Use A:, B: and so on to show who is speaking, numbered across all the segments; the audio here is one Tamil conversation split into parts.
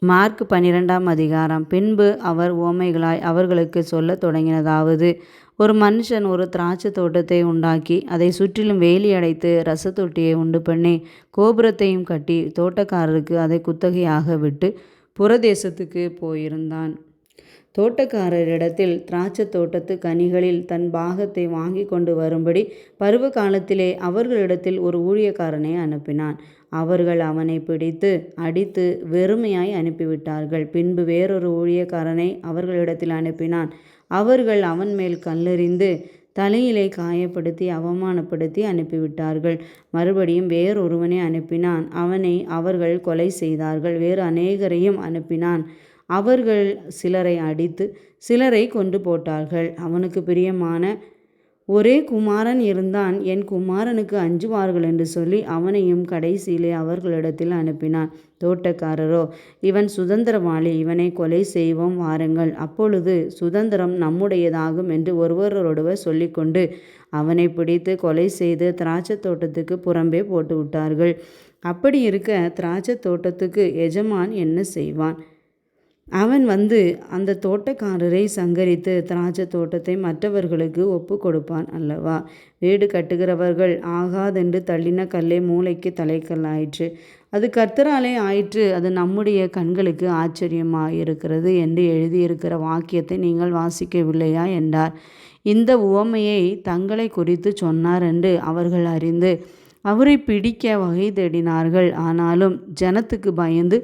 A: மார்க் 12ஆம் அதிகாரம். பின்பு அவர் உவமைகளாய் அவர்களுக்கு சொல்லத் தொடங்கினதாவது: ஒரு மனுஷன் ஒரு திராட்சை தோட்டத்தை உண்டாக்கி அதை சுற்றிலும் வேலி அடைத்து இரசத்தொட்டியை உண்டு பண்ணி கோபுரத்தையும் கட்டி தோட்டக்காரருக்கு அதை குத்தகையாக விட்டு புறதேசத்துக்கு போயிருந்தான். தோட்டக்காரரிடத்தில் திராட்சை தோட்டத்து கனிகளில் தன் பாகத்தை வாங்கி கொண்டு வரும்படி பருவ காலத்திலே அவர்களிடத்தில் ஒரு ஊழியக்காரனை அனுப்பினான். அவர்கள் அவனை பிடித்து அடித்து வெறுமையாய் அனுப்பிவிட்டார்கள். பின்பு வேறொரு ஊழியக்காரனை அவர்களிடத்தில் அனுப்பினான். அவர்கள் அவன் மேல் கல்லெறிந்து தலையிலே காயப்படுத்தி அவமானப்படுத்தி அனுப்பிவிட்டார்கள். மறுபடியும் வேறொருவனை அனுப்பினான். அவனை அவர்கள் கொலை செய்தார்கள். வேறு அநேகரையும் அனுப்பினான். அவர்கள் சிலரை அடித்து சிலரை கொன்று போட்டார்கள். அவனுக்கு பிரியமான ஒரே குமாரன் இருந்தான். என் குமாரனுக்கு அஞ்சுவார்கள் என்று சொல்லி அவனையும் கடைசியிலே அவர்களிடத்தில் அனுப்பினான். தோட்டக்காரரோ, இவன் சுதந்திரவாளி, இவனை கொலை செய்வோம், வாருங்கள், அப்பொழுது சுதந்திரம் நம்முடையதாகும் என்று ஒருவரோடொருவர் சொல்லிக்கொண்டு அவனை பிடித்து கொலை செய்து திராட்சை தோட்டத்துக்கு புறம்பே போட்டு விட்டார்கள். அப்படி இருக்க திராட்சை தோட்டத்துக்கு எஜமான் என்ன செய்வான்? அவன் வந்து அந்த தோட்டக்காரரை சங்கரித்து திராட்சை தோட்டத்தை மற்றவர்களுக்கு ஒப்பு கொடுப்பான் அல்லவா? வீடு கட்டுகிறவர்கள் ஆகாதென்று தள்ளின கல்லே மூலைக்கு தலைக்கல்லாயிற்று. அது கர்த்தராலே ஆயிற்று. அது நம்முடைய கண்களுக்கு ஆச்சரியமாயிருக்கிறது என்று எழுதியிருக்கிற வாக்கியத்தை நீங்கள் வாசிக்கவில்லையா என்றார். இந்த உவமையை தங்களை குறித்து சொன்னார் என்று அவர்கள் அறிந்து அவரை பிடிக்க வகை தேடினார்கள். ஆனாலும் ஜனத்துக்கு பயந்து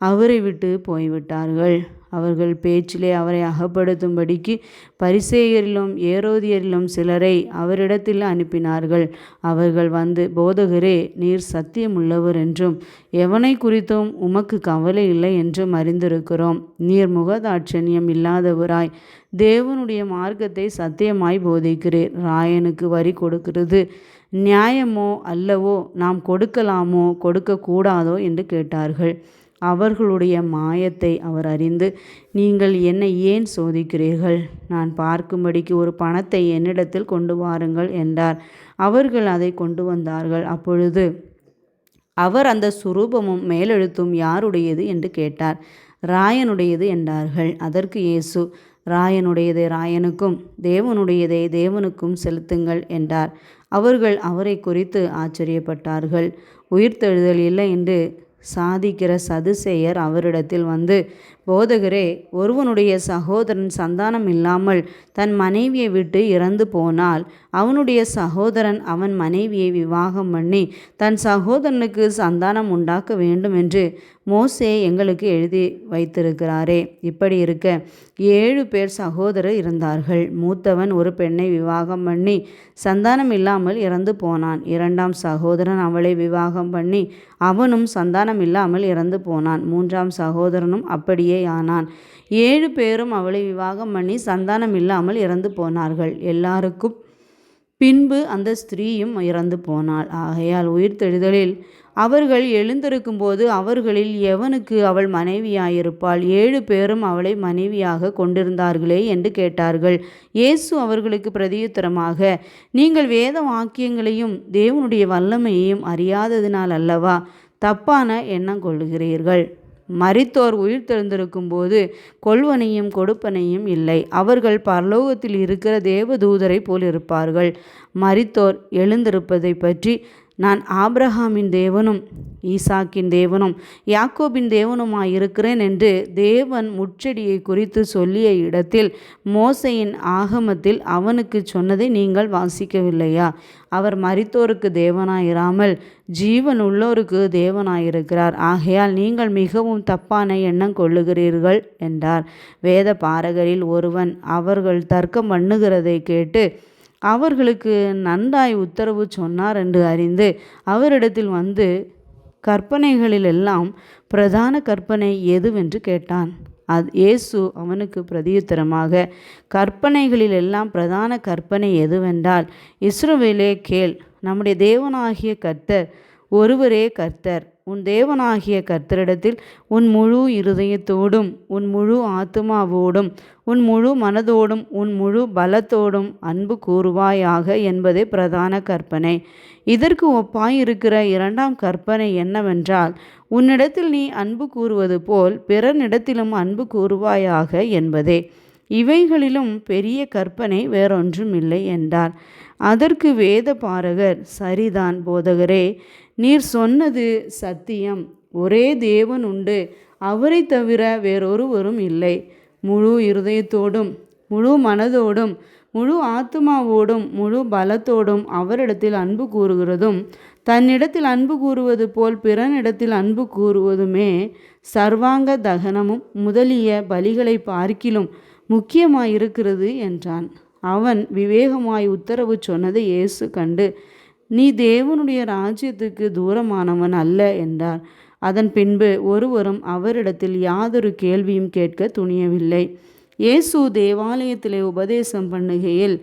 A: அவரை விட்டு போய்விட்டார்கள். அவர்கள் பேச்சிலே அவரை அகப்படுத்தும்படிக்கு பரிசேயரிலும் ஏரோதியரிலும் சிலரை அவரிடத்தில் அனுப்பினார்கள். அவர்கள் வந்து, போதகரே, நீர் சத்தியமுள்ளவர் என்றும் எவனை குறித்தும் உமக்கு கவலை இல்லை என்றும் அறிந்திருக்கிறோம். நீர் முகதாட்சணியம் இல்லாதவராய் தேவனுடைய மார்க்கத்தை சத்தியமாய் போதிக்கிறீர். ராயனுக்கு வரி கொடுக்கிறது நியாயமோ அல்லவோ? நாம் கொடுக்கலாமோ கொடுக்கக்கூடாதோ என்று கேட்டார்கள். அவர்களுடைய மாயத்தை அவர் அறிந்து, நீங்கள் என்னை ஏன் சோதிக்கிறீர்கள்? நான் பார்க்கும்படிக்கு ஒரு பணத்தை என்னிடத்தில் கொண்டு வாருங்கள் என்றார். அவர்கள் அதை கொண்டு வந்தார்கள். அப்பொழுது அவர் அந்த சுரூபமும் மேலெழுத்தும் யாருடையது என்று கேட்டார். ராயனுடையது என்றார்கள். அதற்கு இயேசு, ராயனுடையதை ராயனுக்கும் தேவனுடையதை தேவனுக்கும் செலுத்துங்கள் என்றார். அவர்கள் அவரை குறித்து ஆச்சரியப்பட்டார்கள். உயிர்த்தெழுதல் இல்லை என்று சாதிக்கிற சதுசேயர் அவரிடத்தில் வந்து, போதகரே, ஒருவனுடைய சகோதரன் சந்தானம் இல்லாமல் தன் மனைவியை விட்டு இறந்து போனால் அவனுடைய சகோதரன் அவன் மனைவியை விவாகம் பண்ணி தன் சகோதரனுக்கு சந்தானம் உண்டாக்க வேண்டும் என்று மோசே எங்களுக்கு எழுதி வைத்திருக்கிறாரே. இப்படி இருக்க 7 பேர் சகோதரர் இருந்தார்கள். மூத்தவன் ஒரு பெண்ணை விவாகம் பண்ணி சந்தானம் இல்லாமல் இறந்து போனான். 2ஆம் சகோதரன் அவளை விவாகம் பண்ணி அவனும் சந்தானம் இல்லாமல் இறந்து போனான். 3ஆம் சகோதரனும் அப்படியே ஆனான். 7 பேரும் அவளை விவாகம் பண்ணி சந்தானம் இல்லாமல் இறந்து போனார்கள். எல்லாருக்கும் பின்பு அந்த ஸ்திரீயும் இறந்து போனாள். ஆகையால் உயிர்த்தெழுதலில் அவர்கள் எழுந்திருக்கும்போது அவர்களில் எவனுக்கு அவள் மனைவியாயிருப்பாள்? 7 பேரும் அவளை மனைவியாக கொண்டிருந்தார்களே என்று கேட்டார்கள். இயேசு அவர்களுக்கு பிரதியுத்தரமாக, நீங்கள் வேத வாக்கியங்களையும் தேவனுடைய வல்லமையையும் அறியாததினால் அல்லவா தப்பான எண்ணம் கொள்ளுகிறீர்கள்? மரித்தோர் உயிர்த்தெழுந்திருக்கும் போது கொள்வனையும் கொடுப்பனையும் இல்லை. அவர்கள் பரலோகத்தில் இருக்கிற தேவதூதரை போல் இருப்பார்கள். மரித்தோர் எழுந்திருப்பதை பற்றி நான் ஆபிரகாமின் தேவனும் ஈசாக்கின் தேவனும் யாக்கோபின் தேவனுமாயிருக்கிறேன் என்று தேவன் முட்செடியை குறித்து சொல்லிய இடத்தில் மோசேயின் ஆகமத்தில் அவனுக்கு சொன்னதை நீங்கள் வாசிக்கவில்லையா? அவர் மரித்தோருக்கு தேவனாயிராமல் ஜீவனுள்ளோருக்கு தேவனாயிருக்கிறார். ஆகையால் நீங்கள் மிகவும் தப்பான எண்ணம் கொள்ளுகிறீர்கள் என்றார். வேத பாரகரில் ஒருவன் அவர்கள் தர்க்கம் பண்ணுகிறதை கேட்டு அவர்களுக்கு நன்றாய் உத்தரவு சொன்னார் என்று அறிந்து அவரிடத்தில் வந்து, கற்பனைகளிலெல்லாம் பிரதான கற்பனை எதுவென்று கேட்டான். இயேசு அவனுக்கு பிரதியுத்தரமாக, கற்பனைகளிலெல்லாம் பிரதான கற்பனை எதுவென்றால், இஸ்ரவேலே கேள், நம்முடைய தேவனாகிய கர்த்தர் ஒருவரே கர்த்தர். உன் தேவனாகிய கர்த்தரிடத்தில் உன் முழு இருதயத்தோடும் உன் முழு ஆத்துமாவோடும் உன் முழு மனதோடும் உன் முழு பலத்தோடும் அன்பு கூறுவாயாக என்பதே பிரதான கற்பனை. இதற்கு ஒப்பாயிருக்கிற 2ஆம் கற்பனை என்னவென்றால், உன்னிடத்தில் நீ அன்பு கூறுவது போல் பிறனிடத்திலும் அன்பு கூறுவாயாக என்பதே. இவைகளிலும் பெரிய கற்பனை வேறொன்றும் இல்லை என்றார். அதற்கு வேத பாரகர், சரிதான் போதகரே, நீர் சொன்னது சத்தியம். ஒரே தேவன் உண்டு, அவரை தவிர வேறொருவரும் இல்லை. முழு இருதயத்தோடும் முழு மனதோடும் முழு ஆத்துமாவோடும் முழு பலத்தோடும் அவரிடத்தில் அன்பு கூறுகிறதும் தன்னிடத்தில் அன்பு கூறுவது போல் பிறனிடத்தில் அன்பு கூறுவதுமே சர்வாங்க தகனமும் முதலிய பலிகளை பார்க்கிலும் முக்கியமாயிருக்கிறது என்றான். அவன் விவேகமாய் உத்தரவு சொன்னதை இயேசு கண்டு, நீ தேவனுடைய ராஜ்யத்துக்கு தூரமானவன் அல்ல என்றார். அதன் பின்பு ஒருவரும் அவரிடத்தில் யாதொரு கேள்வியும் கேட்க துணியவில்லை. இயேசு தேவாலயத்திலே உபதேசம் பண்ணுகையில்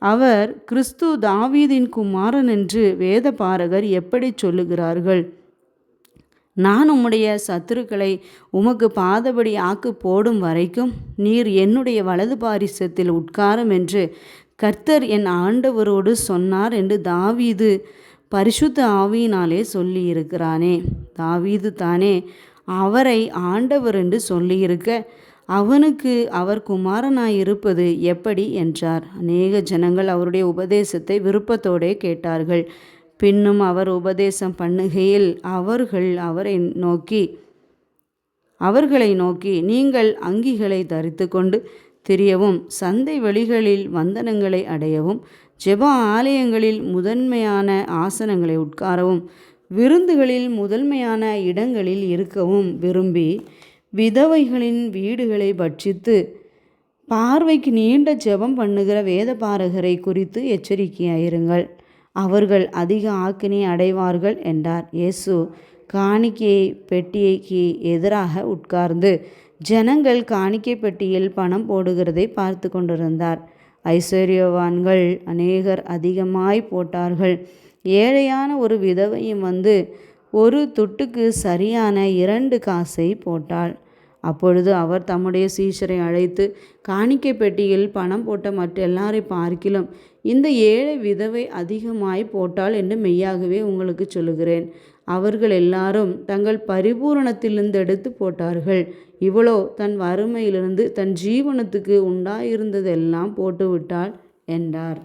A: அவர், கிறிஸ்து தாவீதின் குமாரன் என்று வேத பாரகர் எப்படி சொல்லுகிறார்கள்? நான் உம்முடைய சத்துருக்களை உமக்கு பாதபடி ஆக்கு போடும் வரைக்கும் நீர் என்னுடைய வலது பாரிசத்தில் உட்காரும் என்று கர்த்தர் என் ஆண்டவரோடு சொன்னார் என்று தாவீது பரிசுத்த ஆவியினாலே சொல்லியிருக்கிறானே. தாவீது தானே அவரை ஆண்டவர் என்று சொல்லியிருக்க அவனுக்கு அவர் குமாரனாயிருப்பது எப்படி என்றார். அநேக ஜனங்கள் அவருடைய உபதேசத்தை விருப்பத்தோடே கேட்டார்கள். பின்னும் அவர் உபதேசம் பண்ணுகையில் அவர்களை நோக்கி நீங்கள் அங்கிகளை தரித்து கொண்டு திரியவும் சந்தை வெளிகளில் வந்தனங்களை அடையவும் ஜெப ஆலயங்களில் முதன்மையான ஆசனங்களை உட்காரவும் விருந்துகளில் முதன்மையான இடங்களில் இருக்கவும் விரும்பி விதவைகளின் வீடுகளை பட்சித்து பார்வைக்கு நீண்ட ஜெபம் பண்ணுகிற வேத பாரகரை குறித்து எச்சரிக்கையாயிருங்கள். அவர்கள் அதிக ஆக்கினை அடைவார்கள் என்றார். இயேசு காணிக்கை பெட்டிக்கு எதிராக உட்கார்ந்து ஜனங்கள் காணிக்கை பெட்டியில் பணம் போடுகிறதை பார்த்து கொண்டிருந்தார். ஐஸ்வர்யவான்கள் அநேகர் அதிகமாய் போட்டார்கள். ஏழையான ஒரு விதவையும் வந்து ஒரு துட்டுக்கு சரியான 2 காசை போட்டாள். அப்பொழுது அவர் தம்முடைய சீஷரை அழைத்து, காணிக்கை பெட்டியில் பணம் போட்ட மற்ற எல்லாரை பார்க்கிலும் இந்த ஏழை விதவை அதிகமாய் போட்டாள் என்று மெய்யாகவே உங்களுக்கு சொல்லுகிறேன். அவர்கள் எல்லாரும் தங்கள் பரிபூரணத்திலிருந்து எடுத்து போட்டார்கள். இவளோ தன் வறுமையிலிருந்து தன் ஜீவனத்துக்கு உண்டாயிருந்ததெல்லாம் போட்டுவிட்டாள் என்றார்.